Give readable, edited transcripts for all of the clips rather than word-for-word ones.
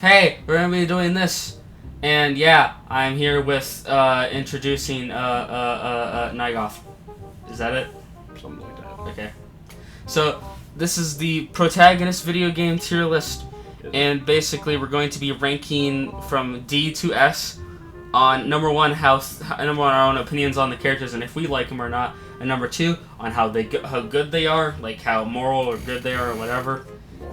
Hey, we're gonna be doing this, and yeah, I'm here with introducing Nygoth. Is that it? Something like that. Okay. So this is the Protagonist video game tier list, and basically we're going to be ranking from D to S on number one our own opinions on the characters and if we like them or not, and number two on how good they are, like how moral or good they are or whatever,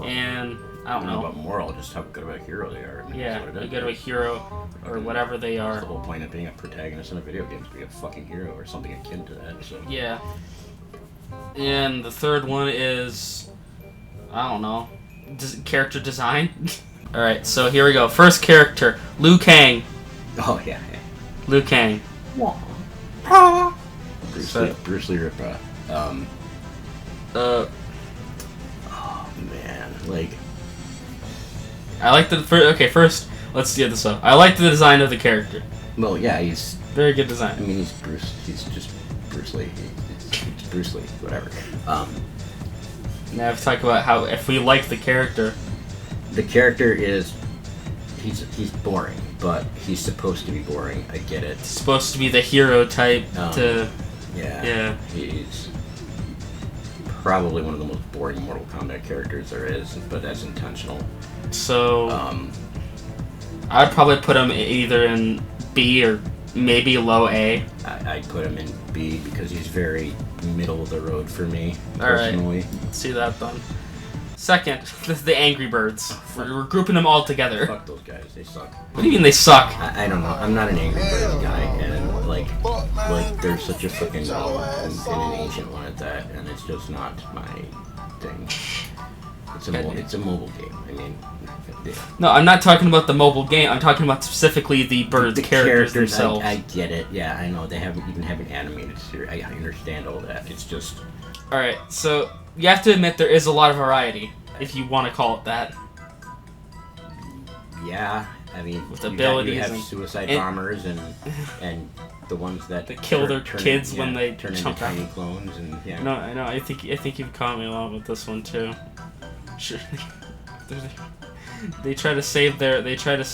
and. I don't know about moral, just how good of a hero they are. I mean, yeah, how good of a hero or whatever they are. That's the whole point of being a protagonist in a video game, is to be a fucking hero or something akin to that. So. Yeah. And the third one is, I don't know, character design. All right, so here we go. First character, Liu Kang. Oh yeah. Liu Kang. Bruce Lee ripoff. Oh man, like. I like the first let's get this up. I like the design of the character. Well, yeah, he's very good design. I mean, he's just Bruce Lee. It's Bruce Lee, whatever. Now let's talk about how if we like the character. The character is he's boring, but he's supposed to be boring. I get it. It's supposed to be the hero type. Yeah. He's probably one of the most boring Mortal Kombat characters there is, but that's intentional. So, I'd probably put him either in B or maybe low A. I'd put him in B because he's very middle of the road for me, All personally. right. Let's see that done. Second, the Angry Birds. We're grouping them all together. Fuck those guys, they suck. What do you mean they suck? I don't know. I'm not an Angry Birds guy, and like there's such a fucking an ancient one at that, and it's just not my thing. It's a mobile game. I mean, yeah. No, I'm not talking about the mobile game. I'm talking about specifically the birds, the characters themselves. I get it. Yeah, I know they haven't animated series. I understand all that. It's just. All right, so you have to admit there is a lot of variety, if you want to call it that. Yeah, I mean, with abilities, you have suicide bombers and the ones that kill their kids when they turn into tiny clones and yeah. No, I know. I think you've caught me a lot with this one too. Sure. They try to save their. Is it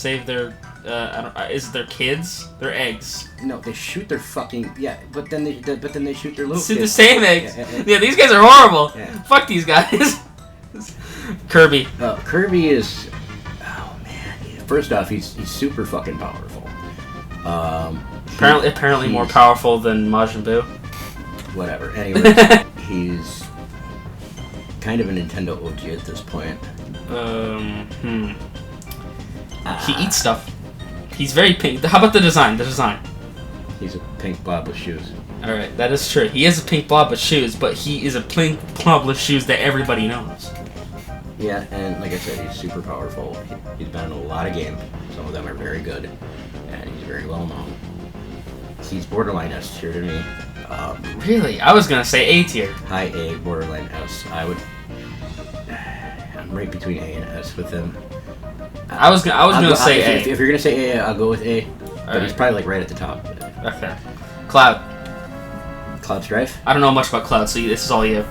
their kids? Their eggs. No, they shoot their fucking but then they shoot their little. See the same eggs. Yeah, these guys are horrible. Yeah. Fuck these guys. Kirby. Kirby is. Oh man. First off, he's super fucking powerful. Apparently more powerful than Majin Buu. Whatever. Anyway, he's kind of a Nintendo OG at this point. He eats stuff. He's very pink. How about the design? He's a pink blob with shoes. Alright, that is true. He is a pink blob with shoes, but he is a pink blob with shoes that everybody knows. Yeah, and like I said, he's super powerful. He's been in a lot of games. Some of them are very good, and he's very well known. He's borderline S tier to me. Really? I was gonna say A tier. High A, borderline S. I'm right between A and S with him. I was gonna say A. If you're gonna say A, I'll go with A. But right. He's probably like right at the top. Okay. Cloud Strife? I don't know much about Cloud, so this is all you.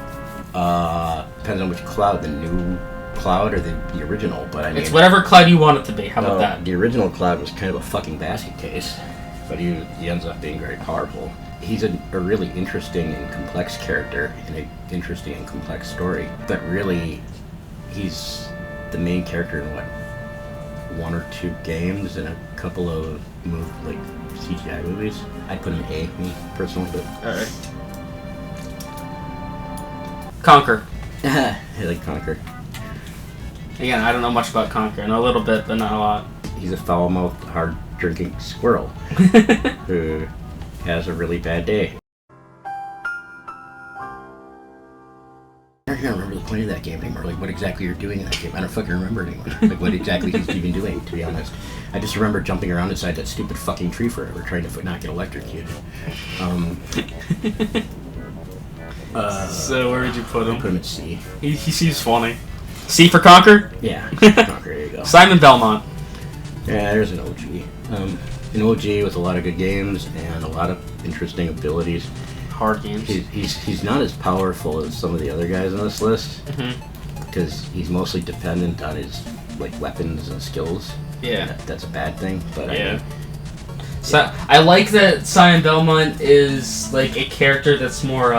Depends on which Cloud, the new Cloud or the original. But I mean, it's whatever Cloud you want it to be. How about that? The original Cloud was kind of a fucking basket case, but he ends up being very powerful. He's a really interesting and complex character in an interesting and complex story. But really, he's the main character in one or two games and a couple of CGI movies. I'd put him in A, me personally. But alright. Conquer. I like Conquer. Again, I don't know much about Conquer. I know a little bit, but not a lot. He's a foul-mouthed, hard-drinking squirrel who has a really bad day. I don't remember the point of that game anymore. Like, what exactly you're doing in that game. I don't fucking remember anymore. Like, what exactly he's even doing, to be honest. I just remember jumping around inside that stupid fucking tree forever, trying to not get electrocuted. So where would you put him? I'd put him at C. He seems funny. C for Conquer? Yeah, Conquer, there you go. Simon Belmont. Yeah, there's an OG. An OG with a lot of good games and a lot of interesting abilities. Hard games. He's not as powerful as some of the other guys on this list, because he's mostly dependent on his like weapons and skills. Yeah. That's a bad thing, but Yeah. I mean, So I like that Cyan Belmont is like a character that's more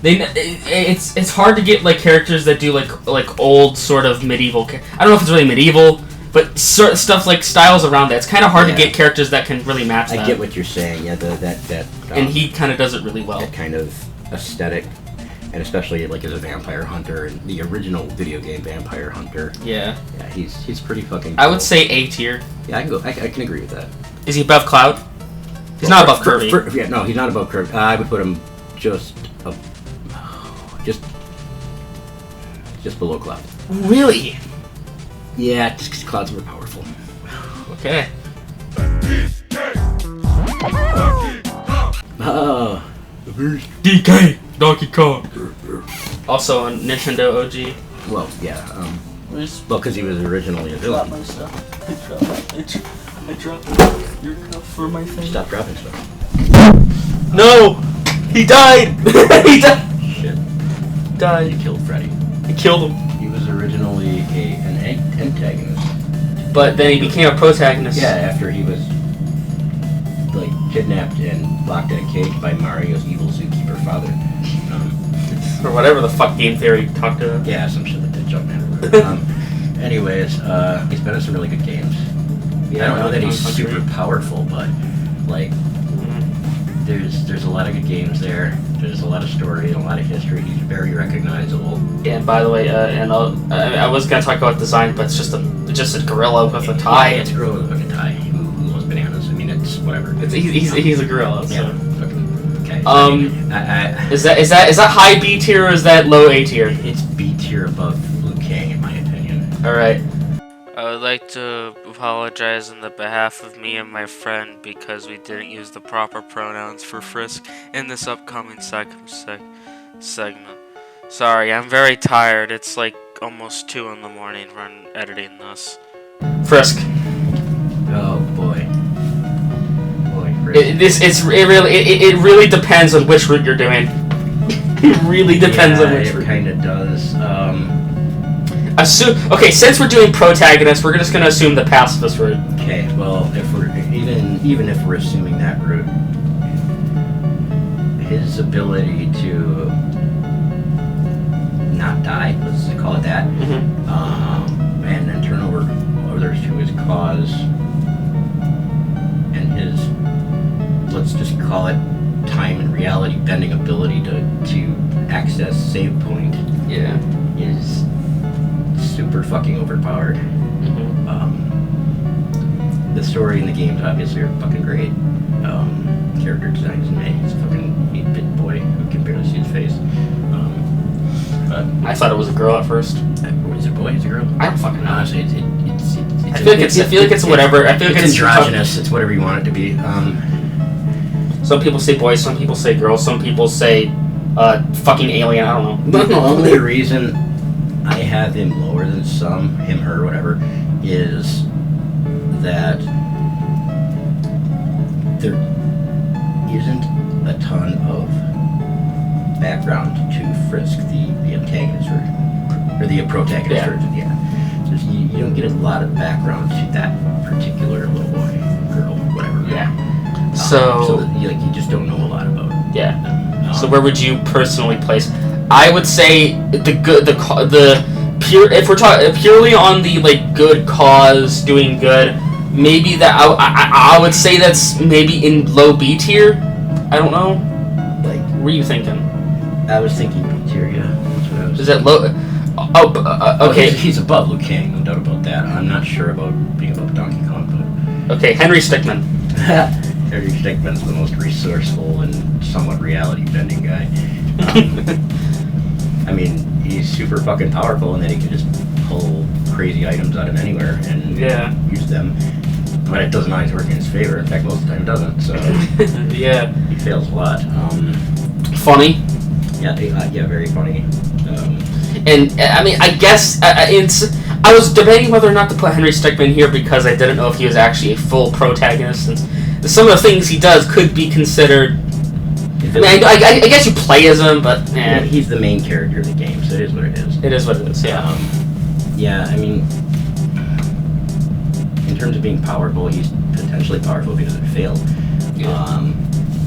it's hard to get like characters that do like old sort of medieval. I don't know if it's really medieval, but stuff like styles around that. It's kind of hard to get characters that can really match that. I get what you're saying. Yeah, that and he kind of does it really well. That kind of aesthetic, and especially like as a vampire hunter and the original video game Vampire Hunter. Yeah. Yeah, he's pretty fucking cool. I would say A tier. Yeah, I can agree with that. Is he above Cloud? He's not above Kirby. Yeah, no, he's not above Kirby. I would put him just below Cloud. Really? Yeah, just because Cloud's more powerful. Okay. Oh. DK! Donkey Kong! Also a Nintendo OG. Well, yeah. Well, because he was originally a villain. My stuff. I dropped your cup for my thing. Stop dropping stuff. No! He died! He died! Shit. Died. He killed Freddy. He killed him. He was originally an antagonist. But then he became a protagonist. Yeah, after he was like kidnapped and locked in a cage by Mario's evil zookeeper father. Or whatever the fuck game theory talked to. Yeah, some shit like that, Jumpman. Anyways, he's been in some really good games. Yeah, I don't know that he's Country. super powerful, but like there's a lot of good games there. There's a lot of story and a lot of history. He's very recognizable. Yeah, and by the way, I was gonna talk about design, but it's just a gorilla with a tie. Yeah, it's a gorilla with a fucking tie. Who loves bananas? I mean, it's whatever. He's a gorilla. So. Yeah. Okay. Is that high B tier or is that low A tier? It's B tier above Liu Kang, in my opinion. All right. I would like to apologize on the behalf of me and my friend because we didn't use the proper pronouns for Frisk in this upcoming segment. Sorry, I'm very tired. It's like almost 2 in the morning when editing this. Frisk. Oh boy. Frisk. It really depends on which route you're doing. It really depends on which route. It kind of does. Okay, since we're doing protagonists, we're just gonna assume the pacifist route. Okay, well, if we're even if we're assuming that route, his ability to not die, let's call it that, and then turn over others to his cause, and his, let's just call it, time and reality bending ability to access save point, is super fucking overpowered. The story and the games obviously are fucking great. Character design is made. He's a fucking 8-bit boy who can barely see his face. I thought it was a girl at first. Is it a boy? Is it a girl? I don't fucking know. Honestly, it's I feel like it's whatever. I feel like it's androgynous. It's whatever you want it to be. Some people say boy. Some people say girl. Some people say fucking alien. I don't know. The only reason I have him lower than some, him, her, whatever, is that there isn't a ton of background to Frisk, the antagonist version, or the protagonist version. Yeah, you don't get a lot of background to that particular little boy, girl, whatever. Yeah. So you just don't know a lot about them. Yeah. So where would you personally place? I would say if we're talking purely on the like good cause, doing good, maybe that I would say that's maybe in low B tier. I don't know. Like, what were you thinking? I was thinking B tier. Yeah. That's what I was. Is that low? Okay. He's above Liu Kang, no doubt about that. I'm not sure about being above Donkey Kong, but okay, Henry Stickmin. Henry Stickmin's the most resourceful and somewhat reality-bending guy. I mean, he's super fucking powerful, and then he can just pull crazy items out of anywhere and use them. But it doesn't always work in his favor. In fact, most of the time it doesn't. So yeah, he fails a lot. Funny. Yeah, very funny. And I mean, I guess I was debating whether or not to put Henry Stickmin here because I didn't know if he was actually a full protagonist. Since some of the things he does could be considered. I guess you play as him, but he's the main character of the game, so it is what it is. It is what it is. Yeah. Yeah, I mean, in terms of being powerful, he's potentially powerful because it failed. Yeah.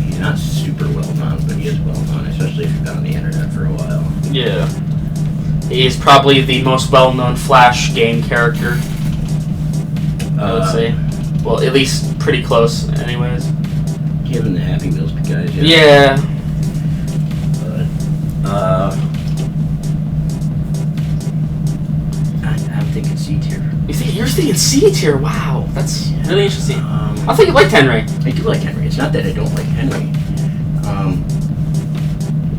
He's not super well known, but he is well known, especially if you've been on the internet for a while. Yeah. He's probably the most well-known Flash game character, I would say. Well, at least pretty close, anyways. Given the Happy Wheels guys, yeah. Yeah. But, I'm thinking C tier. You're thinking C tier? Wow, that's really interesting. I think you liked Henry. I do like Henry. It's not that I don't like Henry.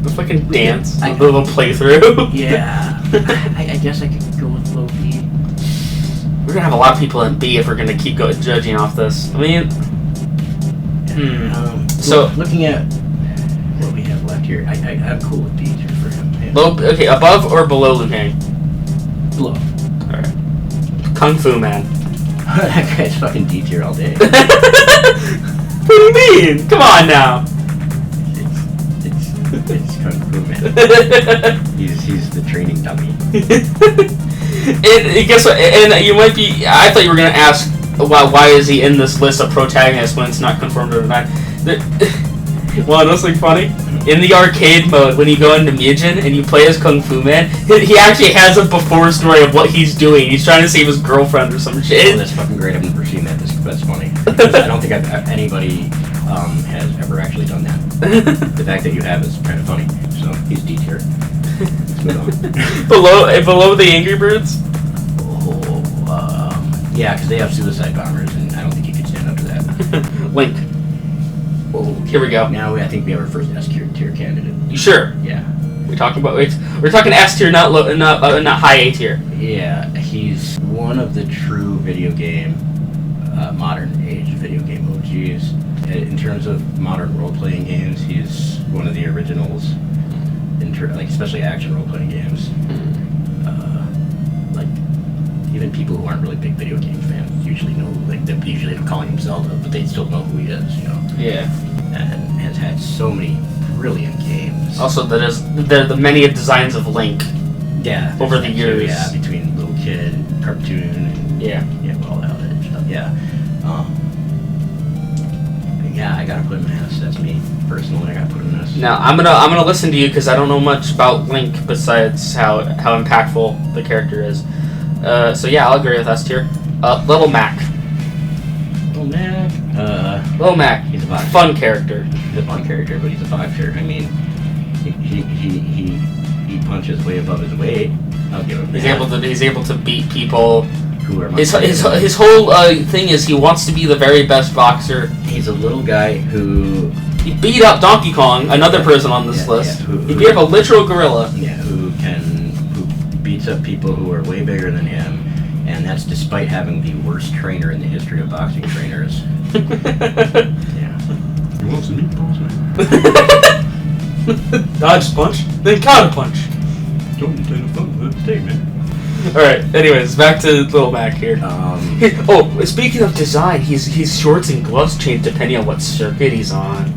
The fucking dance, the little playthrough. Yeah. I guess I could go with low B. We're gonna have a lot of people in B if we're gonna keep judging off this. I mean, so looking at what we have left here, I'm cool with B tier for him. Yeah. low. Okay, above or below Liu Kang? Below. All right. Kung Fu Man. That guy's fucking D tier all day. What do you mean? Come on now. It's Kung Fu Man. He's the training dummy. And guess what? And you might be. I thought you were gonna ask, why is he in this list of protagonists when it's not confirmed or not? Well, that's like funny. In the arcade mode, when you go into Mijin and you play as Kung Fu Man, he actually has a before story of what he's doing. He's trying to save his girlfriend or some shit. Oh, that's fucking great. I've never seen that. That's funny. Because I don't think anybody has ever actually done that. The fact that you have is kind of funny. So he's D tier. Let's move on. below the Angry Birds. Yeah, because they have suicide bombers, and I don't think he could stand up to that. Link. Oh, Here we go. Now I think we have our first S tier candidate. You sure? Yeah. We're talking S tier, not low, not high A tier. Yeah, he's one of the true video game, modern age video game OGs. In terms of modern role-playing games, he's one of the originals. Especially action role-playing games. Even people who aren't really big video game fans usually know, they usually don't call him Zelda, but they still know who he is, you know. Yeah. And has had so many brilliant games. Also, there are the many designs of Link. Yeah. Over the years. Yeah, between little kid, cartoon, and all that other stuff. Yeah. Yeah, I gotta put him in S. That's me personally. I gotta put him in S. Now I'm gonna listen to you because I don't know much about Link besides how impactful the character is. So yeah, I'll agree with S tier. Little Mac. Little Mac. He's a fun character. He's a fun character, but he's a boxer. I mean, he punches way above his weight. I'll give him that. He's able to beat people. Who are his whole thing is he wants to be the very best boxer. He's a little guy who he beat up Donkey Kong, another person on this list. He beat up a literal gorilla. Yeah, who beats up people who are way bigger than him, and that's despite having the worst trainer in the history of boxing trainers. Yeah. He wants a meatballs, man. Dodge punch, then counter punch. Don't take a fun mistake, man. Alright, anyways, back to Little Mac here. Speaking of design, his shorts and gloves change depending on what circuit he's on.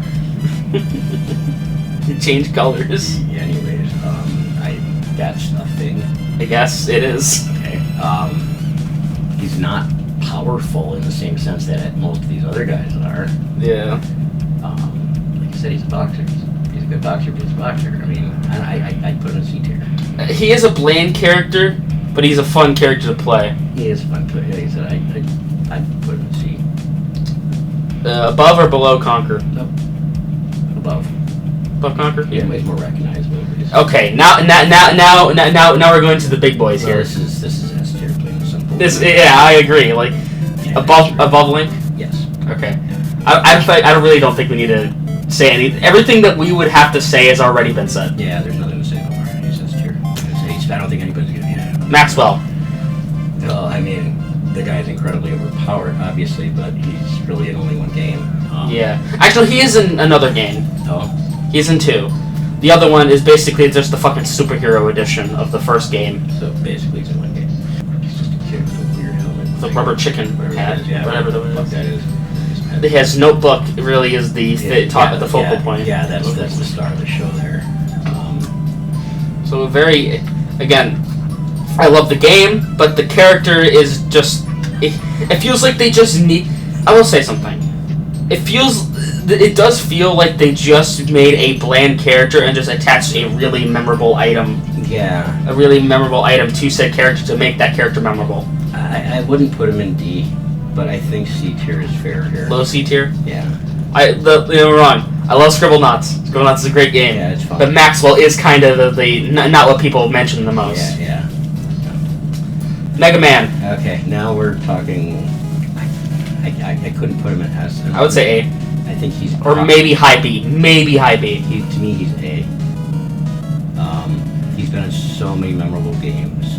He change colors. Anyways, that's a thing. I guess it is. Okay. He's not powerful in the same sense that most of these other guys are. Yeah. Like I said, he's a boxer. He's a good boxer, but he's a boxer. I mean, I'd put him in C tier. He is a bland character, but he's a fun character to play. He is fun to play. Like I said, I'd put him in C. Above or below Conquer? Above. Above Conquer? Yeah, he's more recognizable. Okay, now we're going to the big boys here. This is S tier, plain and simple. I agree. Like above Link. Yes. Okay. I really don't think we need to say anything. Everything that we would have to say has already been said. Yeah, there's nothing to say no more. He's S tier. I don't think anybody's gonna. Yeah. Maxwell. Well, I mean, the guy's incredibly overpowered, obviously, but he's really in only one game. Yeah. Actually, he is in another game. Oh. He's in 2. The other one is basically just the fucking superhero edition of the first game. So basically, he's in one game. He's just a kid with a weird helmet. The rubber chicken hat, whatever that is. His notebook really is the focal point. Yeah, that's the star of the show there. So very, again, I love the game, but the character is just... It feels like they just need... I will say something. It does feel like they just made a bland character and just attached a really memorable item. Yeah. A really memorable item to said character to make that character memorable. I wouldn't put him in D, but I think C tier is fair here. Low C tier? Yeah. You're wrong. I love Scribblenauts. Scribblenauts is a great game. Yeah, it's fun. But Maxwell is kind of not what people mention the most. Yeah. Mega Man. Okay, now we're talking... I couldn't put him in S. I would say A. I think he's... Or maybe high B. Maybe high B. To me, he's A. He's been in so many memorable games.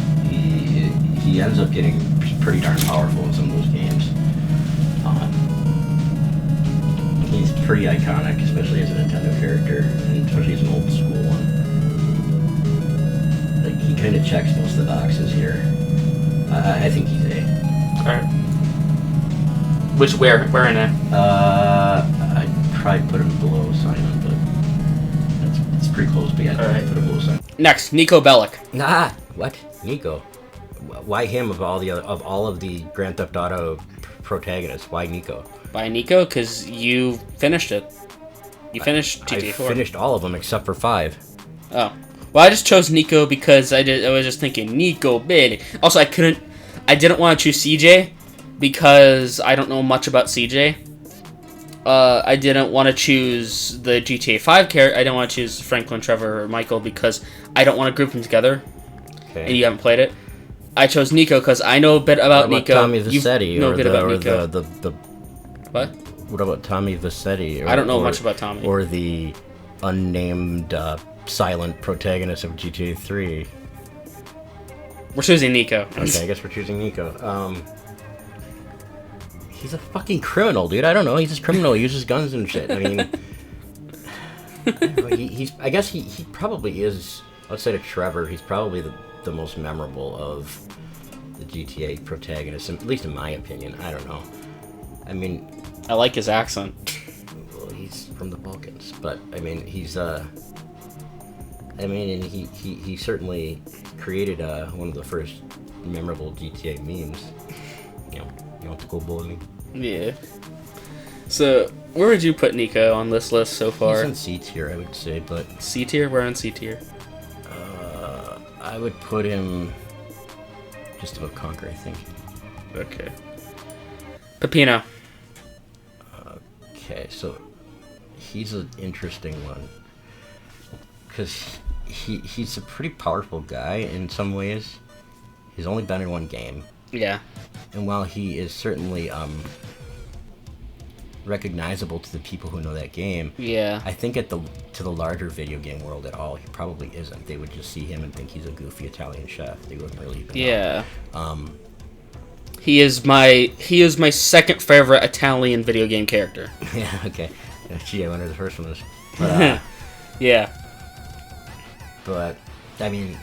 He ends up getting pretty darn powerful in some of those games. He's pretty iconic, especially as a Nintendo character, and especially as an old school one. Like, he kind of checks most of the boxes here. I think he's A. Alright. Where in A? I'd probably put him below Simon, but it's pretty close, but yeah, I'd put him below Simon. Next, Nico Bellic. Nah, what? Nico? Why him of all of the Grand Theft Auto protagonists? Why Nico? Why Nico? Because you finished it. You finished GTA 4. I finished all of them except for 5. Oh. Well, I just chose Nico because I was just thinking Nico Bellic. Also, I didn't want to choose CJ because I don't know much about CJ. I didn't want to choose the GTA 5 character. I didn't want to choose Franklin, Trevor, or Michael because I don't want to group them together. Okay. And you haven't played it. I chose Nico because I know a bit about Nico. Tommy Vassetti, know a bit about Nico. What? What about Tommy Vassetti? I don't know much about Tommy. Or the unnamed silent protagonist of GTA 3. We're choosing Nico. Okay, I guess we're choosing Nico. He's a fucking criminal, dude. I don't know. He's just criminal. He uses guns and shit. I mean, I guess he probably is. Outside of Trevor, he's probably the most memorable of the GTA protagonists, at least in my opinion. I don't know. I mean, I like his accent. Well, he's from the Balkans, but I mean, he certainly created one of the first memorable GTA memes. You want to go bowling? Yeah. So, where would you put Nico on this list so far? He's in C tier, I would say, but... C tier? We're on C tier. I would put him just above Conquer, I think. Okay. Peppino. Okay, so he's an interesting one. Because he's a pretty powerful guy in some ways. He's only been in one game. Yeah. And while he is certainly recognizable to the people who know that game, yeah, I think to the larger video game world at all, he probably isn't. They would just see him and think he's a goofy Italian chef. They wouldn't really even know. He is my second favorite Italian video game character. Yeah, okay. Gee, I wonder the first one is. But, yeah. But, I mean,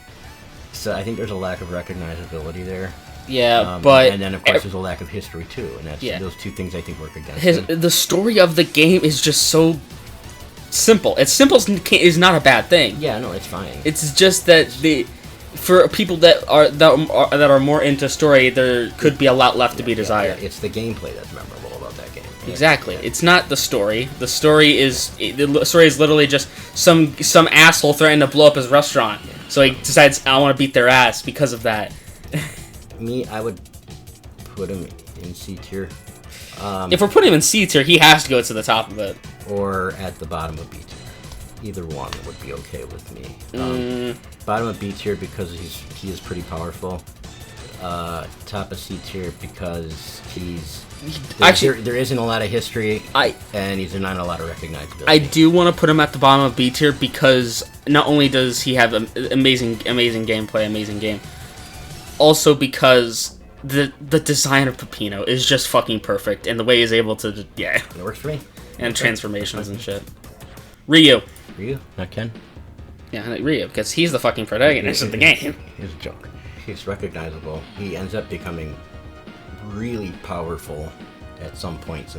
so I think there's a lack of recognizability there. Yeah, but... And then, of course, there's a lack of history, too. And that's those two things I think work against it. The story of the game is just so simple. It's simple is not a bad thing. Yeah, no, it's fine. It's just that for people that are more into story, there could be a lot left to be desired. Yeah, it's the gameplay that's memorable about that game. Exactly. Yeah. It's not the story. The story is literally just some asshole threatening to blow up his restaurant. Yeah. So he decides, I want to beat their ass because of that. Me, I would put him in C tier. If we're putting him in C tier, he has to go to the top of it. Or at the bottom of B tier. Either one would be okay with me. Bottom of B tier because he is pretty powerful. Top of C tier because there isn't a lot of history and he's not a lot of recognizability. I do want to put him at the bottom of B tier because not only does he have amazing gameplay, amazing game, also because the design of Peppino is just fucking perfect, and the way he's able to it works for me. And transformations and shit. Ryu, not Ken. Yeah, Ryu, because he's the fucking protagonist of the game. He's a joke. He's recognizable. He ends up becoming really powerful at some points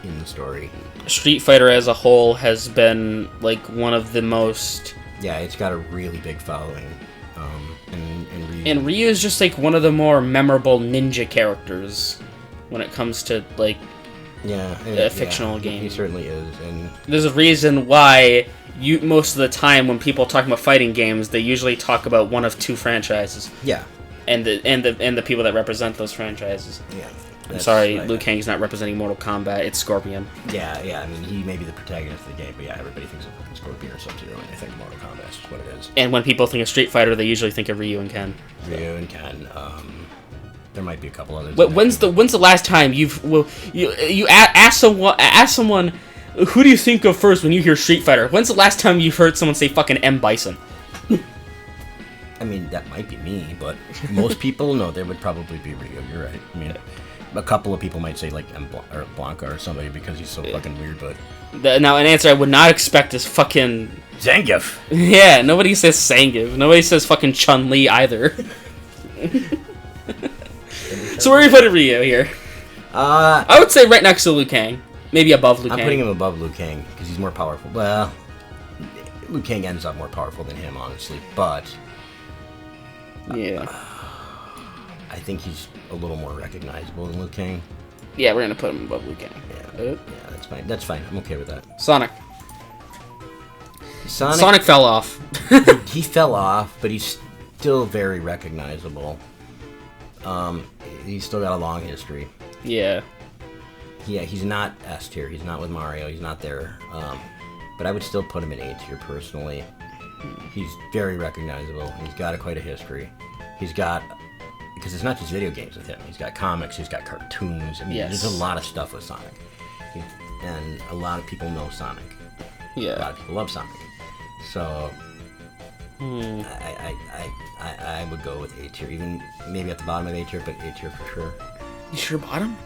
in the story. Street Fighter as a whole has been like one of the most... Yeah, it's got a really big following. And Ryu And Ryu is just like one of the more memorable ninja characters when it comes to like fictional games. He certainly is, and there's a reason why most of the time when people talk about fighting games, they usually talk about one of two franchises. Yeah. And the people that represent those franchises. Yeah. I'm sorry, Liu Kang's not representing Mortal Kombat. It's Scorpion. Yeah. I mean, he may be the protagonist of the game, but yeah, everybody thinks of fucking Scorpion or Sub-Zero, and I think Mortal Kombat is what it is. And when people think of Street Fighter, they usually think of Ryu and Ken. Ryu and Ken. There might be a couple others. When's the last time you ask someone who do you think of first when you hear Street Fighter? When's the last time you've heard someone say fucking M. Bison? I mean, that might be me, but most people, no, they would probably be Ryu. You're right. I mean, a couple of people might say, like, Blanca or somebody because he's so fucking weird, but... Now, an answer I would not expect is fucking... Zangief! Yeah, nobody says Zangief. Nobody says fucking Chun-Li either. So where are you putting Ryu here? I would say right next to Liu Kang. Maybe above Liu Kang. I'm putting him above Liu Kang because he's more powerful. Well, Liu Kang ends up more powerful than him, honestly, but... Yeah. I think he's a little more recognizable than Liu Kang. Yeah, we're gonna put him above Liu Kang. Yeah, that's fine. That's fine. I'm okay with that. Sonic fell off. He fell off, but he's still very recognizable. He's still got a long history. Yeah. Yeah, he's not S tier. He's not with Mario. He's not there. But I would still put him in A tier personally. He's very recognizable. He's got quite a history. He's got... Because it's not just video games with him. He's got comics. He's got cartoons. I mean, There's a lot of stuff with Sonic. And a lot of people know Sonic. Yeah. A lot of people love Sonic. So... I would go with A tier. Even maybe at the bottom of A tier, but A tier for sure. You sure bottom?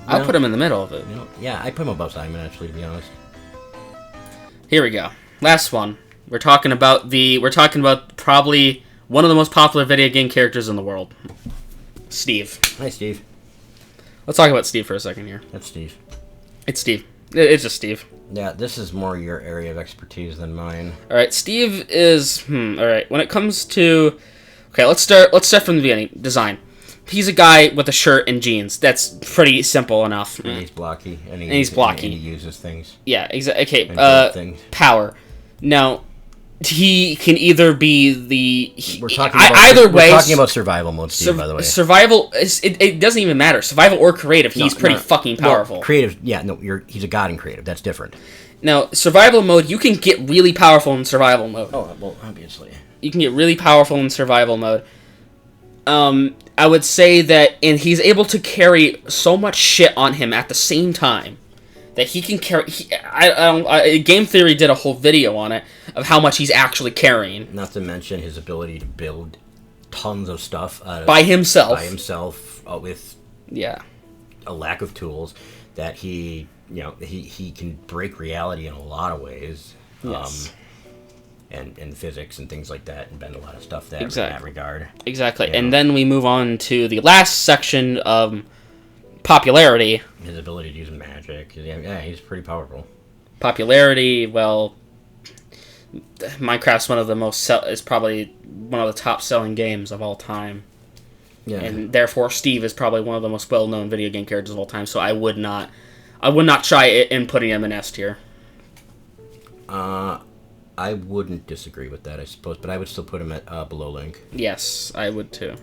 I'll put him in the middle of it. Yeah, I put him above Simon, actually, to be honest. Here we go. Last one. We're talking about probably one of the most popular video game characters in the world. Steve. Hi, Steve. Let's talk about Steve for a second here. That's Steve. It's Steve. It's just Steve. Yeah, this is more your area of expertise than mine. All right, Steve is all right. When it comes to, okay, let's start from the beginning. Design. He's a guy with a shirt and jeans. That's pretty simple enough. And he's blocky. And he's blocky. And he uses things. Yeah, exactly. Okay. Power. Now, he can either be the... We're talking about survival mode, Steve, by the way. Survival... It doesn't even matter. Survival or creative, he's pretty fucking powerful. Well, creative... Yeah, no, he's a god in creative. That's different. Now, survival mode, you can get really powerful in survival mode. Oh, well, obviously. You can get really powerful in survival mode. I would say that... And he's able to carry so much shit on him at the same time. That he can carry... Game Theory did a whole video on it of how much he's actually carrying. Not to mention his ability to build tons of stuff by himself. With a lack of tools. That he can break reality in a lot of ways. Yes. And physics and things like that, and bend a lot of stuff in that regard. Exactly. You know? And then we move on to the last section of popularity. His ability to use magic. Yeah, he's pretty powerful. Popularity, well, Minecraft's is probably one of the top selling games of all time. Yeah. And therefore Steve is probably one of the most well known video game characters of all time, so I would not try in putting him in S tier. I wouldn't disagree with that, I suppose, but I would still put him at below Link. Yes, I would too.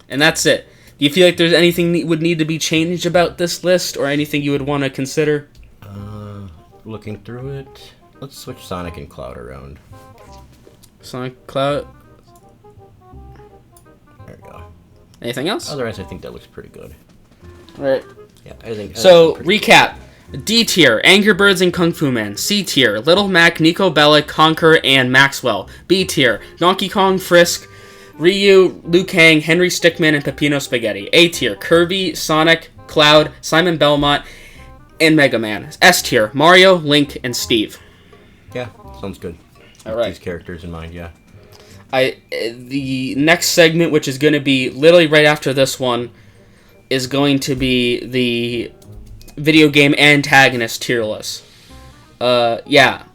And that's it. Do you feel like there's anything that would need to be changed about this list, or anything you would want to consider? Looking through it, let's switch Sonic and Cloud around. Sonic, Cloud. There we go. Anything else? Otherwise, I think that looks pretty good. All right. Yeah, I think. So recap. D tier, Angry Birds and Kung Fu Man. C tier, Little Mac, Nico Bellic, Conker, and Maxwell. B tier, Donkey Kong, Frisk, Ryu, Liu Kang, Henry Stickmin, and Peppino Spaghetti. A tier, Kirby, Sonic, Cloud, Simon Belmont, and Mega Man. S tier, Mario, Link, and Steve. Yeah, sounds good. All right. These characters in mind, yeah. The next segment, which is going to be literally right after this one, is going to be the video game antagonist tier list. Yeah.